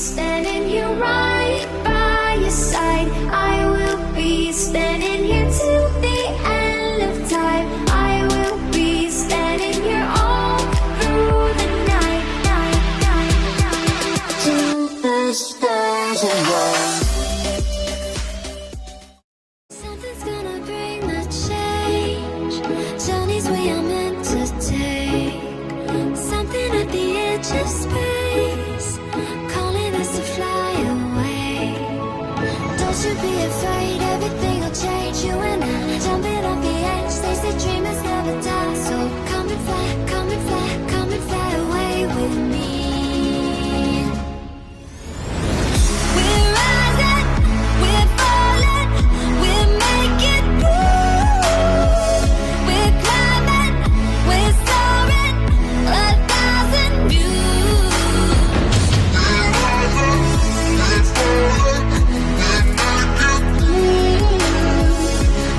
standing here right by your side. I will be standing here till the end of time. I will be standing here all through the night, till the stars align. Something's gonna bring the change. Journeys we are meant to take. Something at the edge of space, calling us to fly away. Don't you be afraid, everything will change. You and I, jumping off the edge. They say dreamers never die, so come and fly, come and fly, come and fly away with me. We're rising, we're falling, we're making moves. We're climbing, we're soaring, 1,000 views. We're rising, we're falling, we're making moves.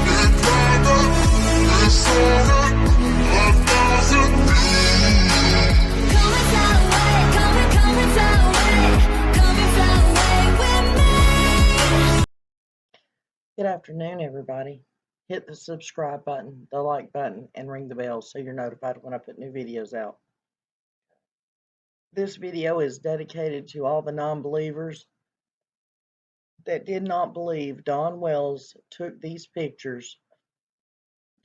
We're climbing, we're soaring, 1,000 views. Come and fly away, come and fly away, come and fly away with me. Good afternoon, everybody. Hit the subscribe button, the like button, and ring the bell so you're notified when I put new videos out. This video is dedicated to all the non-believers that did not believe Don Wells took these pictures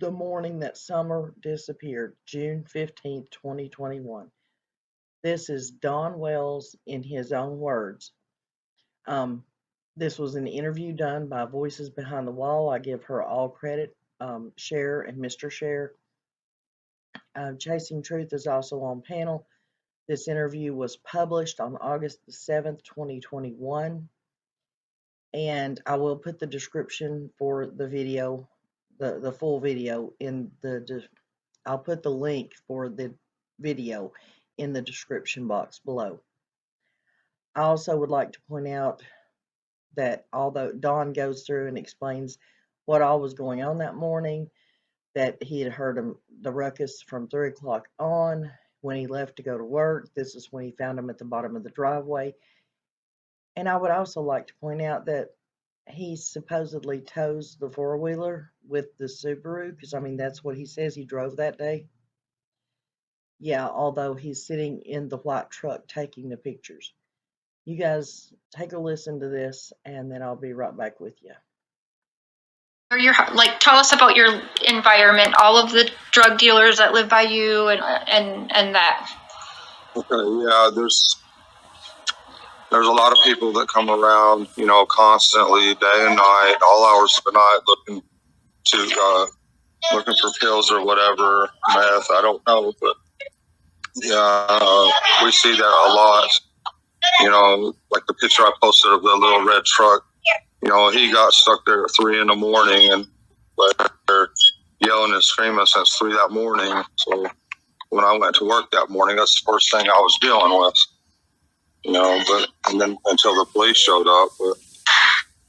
the morning that Summer disappeared, June 15th, 2021. This is Don Wells in his own words. This was an interview done by Voices Behind the Wall. I give her all credit, cher&mrcher. Chasing Truth is also on panel. This interview was published on August the 7th, 2021. And I will put the description for the video, the full video in I'll put the link for the video in the description box below. I also would like to point out that although Don goes through and explains what all was going on that morning, that he had heard the ruckus from 3 o'clock on when he left to go to work. This is when he found him at the bottom of the driveway. And I would also like to point out that he supposedly tows the four-wheeler with the Subaru, because I mean that's what he says he drove that day. Yeah, although he's sitting in the white truck taking the pictures. You guys take a listen to this, and then I'll be right back with you. Tell us about your environment, all of the drug dealers that live by you, and that. Okay, yeah, there's a lot of people that come around, constantly, day and night, all hours of the night, looking for pills or whatever, meth, I don't know, but yeah, we see that a lot. Like the picture I posted of the little red truck, he got stuck there at 3 in the morning, and they're yelling and screaming since 3 that morning. So when I went to work that morning, that's the first thing I was dealing with, and then until the police showed up.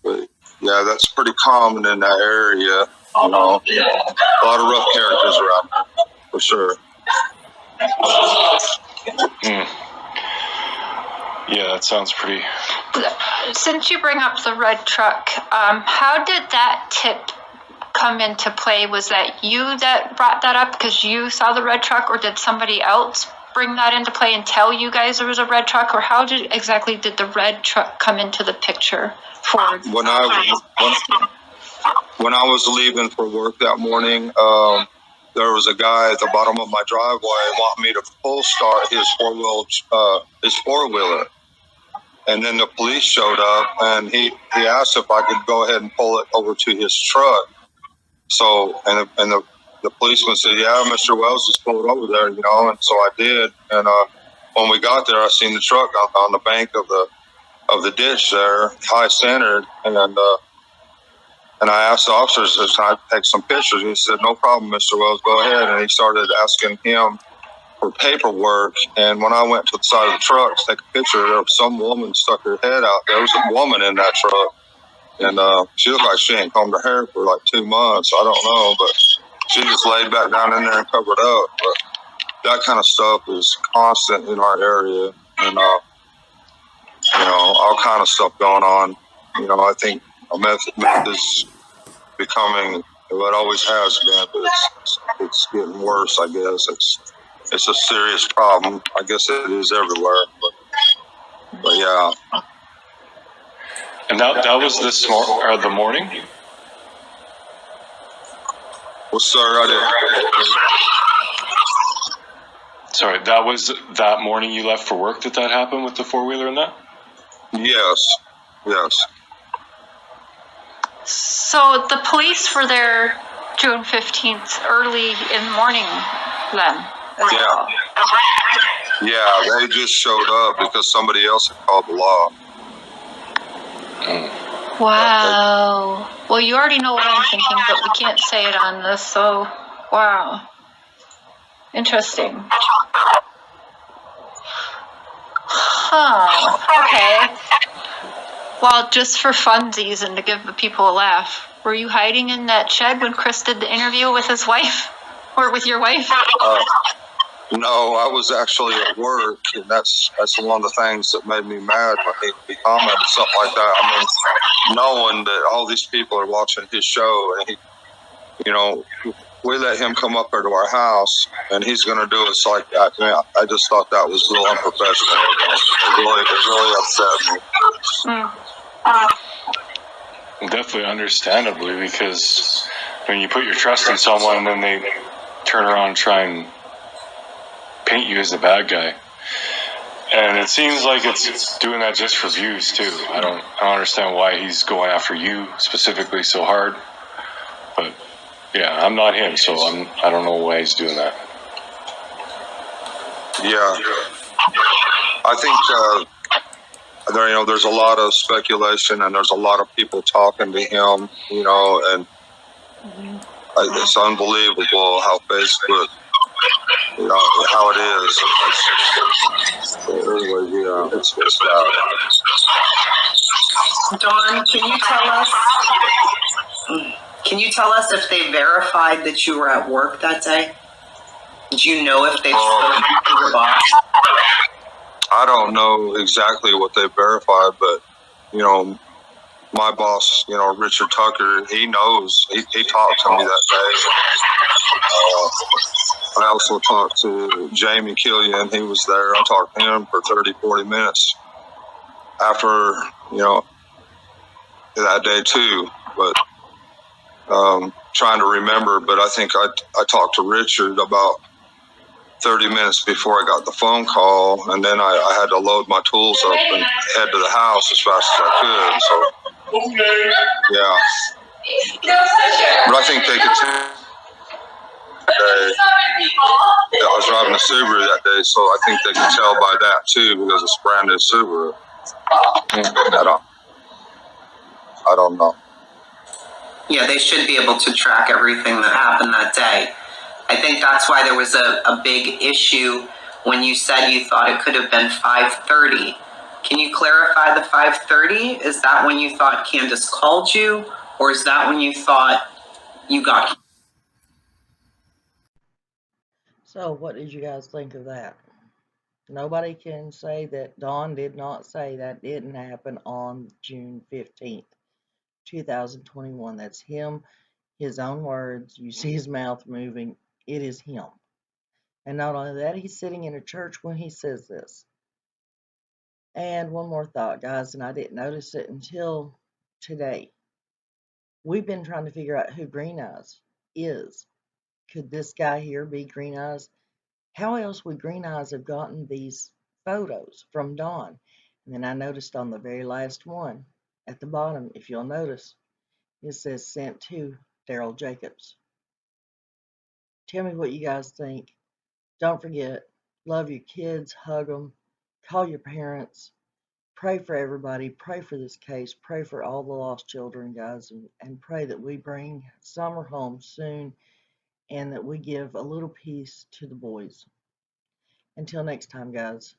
But yeah, that's pretty common in that area. A lot of rough characters around there, for sure. Yeah, that sounds pretty. Since you bring up the red truck, how did that tip come into play? Was that you that brought that up because you saw the red truck, or did somebody else bring that into play and tell you guys there was a red truck, or how exactly did the red truck come into the picture? When I was leaving for work that morning, there was a guy at the bottom of my driveway wanting me to pull start his four-wheeler. And then the police showed up, and he asked if I could go ahead and pull it over to his truck. So, and the policeman said, yeah, Mr. Wells just pulled over there, and so I did. And when we got there, I seen the truck on the bank of the ditch there, high centered, and I asked the officers, can I take some pictures? And he said, no problem, Mr. Wells, go ahead. And he started asking him for paperwork, and when I went to the side of the truck to take a picture, there was some woman stuck her head out. There was a woman in that truck, and she looked like she ain't combed her hair for like 2 months. I don't know, but she just laid back down in there and covered up. But that kind of stuff is constant in our area, and all kind of stuff going on. I think meth is becoming what it always has been, but it's getting worse. I guess it's a serious problem. I guess it is everywhere, but yeah. And that was the morning? Well, sir, Sorry, that was that morning you left for work that happened with the four-wheeler and that? Yes. So the police were there June 15th, early in the morning then? As well. Yeah, they just showed up because somebody else had called the law. Wow. Well, you already know what I'm thinking, but we can't say it on this, so wow. Interesting. Huh. Okay. Well, just for funsies and to give the people a laugh, were you hiding in that shed when Chris did the interview with his wife? Or with your wife? No, I was actually at work, and that's one of the things that made me mad when he commented something like that. I mean, knowing that all these people are watching his show, and we let him come up here to our house, and he's going to do us like that. I just thought that was a little unprofessional. It really upset me. Definitely, understandably, because when you put your trust in someone, and then they turn around and try and paint you as the bad guy. And it seems like it's doing that just for views too. I don't understand why he's going after you specifically so hard. But yeah, I'm not him, so I don't know why he's doing that. Yeah, I think there's a lot of speculation, and there's a lot of people talking to him, and it's unbelievable how Facebook, how it is. Anyway, yeah, it's bad. Dawn, can you tell us if they verified that you were at work that day? Did you know if they spoke to your boss? I don't know exactly what they verified, but my boss, Richard Tucker, he knows. He talked to me that day. I also talked to Jamie Killian. He was there. I talked to him for 30, 40 minutes after, that day too. But trying to remember, but I think I talked to Richard about 30 minutes before I got the phone call, and then I had to load my tools up and head to the house as fast as I could. So, yeah. But I think they could tell. I was driving a Subaru that day, so I think they could tell by that too, because it's a brand new Subaru. I don't know. Yeah, they should be able to track everything that happened that day. I think that's why there was a big issue when you said you thought it could have been 5:30. Can you clarify the 5:30? Is that when you thought Candace called you, or is that when you thought you got? So what did you guys think of that? Nobody can say that Dawn did not say that didn't happen on June 15th, 2021. That's him, his own words. You see his mouth moving. It is him. And not only that, he's sitting in a church when he says this. And one more thought, guys, and I didn't notice it until today. We've been trying to figure out who Green Eyes is. Could this guy here be Green Eyes? How else would Green Eyes have gotten these photos from Dawn? And then I noticed on the very last one, at the bottom, if you'll notice, it says sent to Daryl Jacobs. Tell me what you guys think. Don't forget, love your kids, hug them, call your parents, pray for everybody, pray for this case, pray for all the lost children, guys, and pray that we bring summer home soon and that we give a little peace to the boys. Until next time, guys.